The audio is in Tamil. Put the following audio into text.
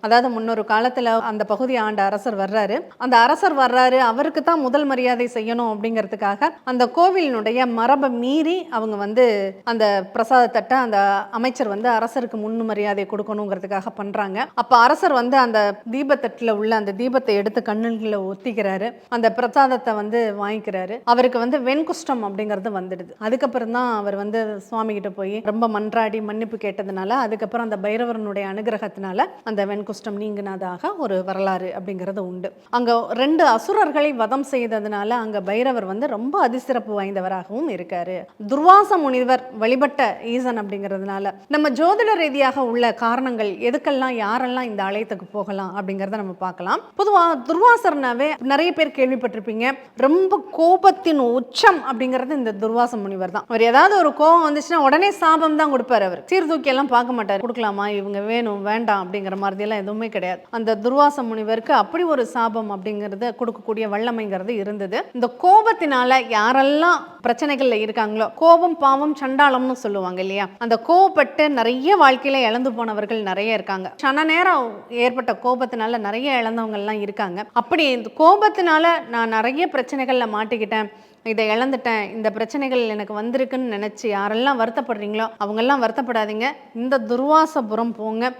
அதாவது முன்னொரு காலத்துல அந்த பகுதி ஆண்ட அரசர் வர்றாரு. அந்த அரசர் வர்றாரு, அவருக்கு தான் முதல் மரியாதை செய்யணும் அப்படிங்கிறதுக்காக அந்த கோவிலினுடைய மரபை மீறி அவங்க அந்த பிரசாத தட்டை அந்த அமைச்சர் அரசருக்கு முன் மரியாதை கொடுக்கணுங்கிறதுக்காக பண்றாங்க. அப்ப அரசர் அந்த தீபத்தட்டுல உள்ள அந்த தீபத்தை எடுத்து கண்ணுல ஒத்திக்கிறாரு. அந்த பிரசாதத்தை வாங்கிக்கிறாரு. அவருக்கு வெண்குஷ்டம் அப்படிங்கிறது வந்துடுது. அதுக்கப்புறம் தான் அவர் சுவாமி கிட்ட போய் ரொம்ப மன்றாடி மன்னிப்பு கேட்டதுனால அதுக்கப்புறம் அந்த பைரவரனுடைய அனுகிரகத்தினால அந்த வெண்குஷ்டம் நீங்கினதாக ஒரு வரலாறு அப்படிங்கிறது உண்டு. அங்க 2 அசுரர்களை வதம் செய்ததுனால அங்க பைரவர் ரொம்ப அதிசிறப்பு வாய்ந்தவராகவும் இருக்காரு. துர்வாச முனிவர் வழிபட்ட ஈசன் அப்படிங்கிறதுனால நம்ம ஜோதிட ரீதியாக உள்ள காரணங்கள் எதுக்கெல்லாம் யாரெல்லாம் இந்த ஆலயத்துக்கு போகலாம் அப்படிங்கிறத நம்ம பார்க்கலாம். பொதுவா துர்வாசர்னாவே நிறைய பேர் கேள்விப்பட்டிருப்பீங்க. ரொம்ப கோபத்தின் உச்சம் அப்படிங்கிறது இந்த துர்வாச முனிவர் தான். அவர் ஏதாவது ஒரு கோபம் வந்துச்சுன்னா உடனே சாபம் தான் கொடுப்பாரு. அவர் சீர்தூக்கி எல்லாம் பார்க்க மாட்டார். கொடுக்கலாமா, இவங்க வேணும் வேண்டாம் அப்படிங்கிற மாதிரி எல்லாம் எதுவுமே கிடையாது. அந்த துர்வாச முனிவருக்கு அப்படி ஒரு சாபம் அப்படிங்கிறது கொடுக்கக்கூடிய வல்லமைங்கிறது இருந்தது. இந்த கோபத்தினால யாரெல்லாம் பிரச்சனைகள்ல இருக்காங்களோ, கோபம் பாவம் சண்டாளம்னு சொல்லுவாங்க இல்லையா, அந்த கோபப்பட்டு நிறைய வாழ்க்கையில இழந்து போனவர்கள் நிறைய இருக்காங்க. சன நேரம் ஏற்பட்ட கோபத்தினால நிறைய இழந்தவங்க எல்லாம் இருக்காங்க. அப்படி இந்த கோபத்தினால நான் நிறைய பிரச்சனைகள்ல மாட்டிக்கிட்டேன், இதை இழந்துட்டேன், இந்த பிரச்சனைகள் எனக்கு வந்திருக்குன்னு நினைச்சு யாரெல்லாம் வருத்தப்படுறீங்களோ அவங்கெல்லாம் வருத்தப்படாதீங்க. இந்த துர்வாசபுரம் போங்க.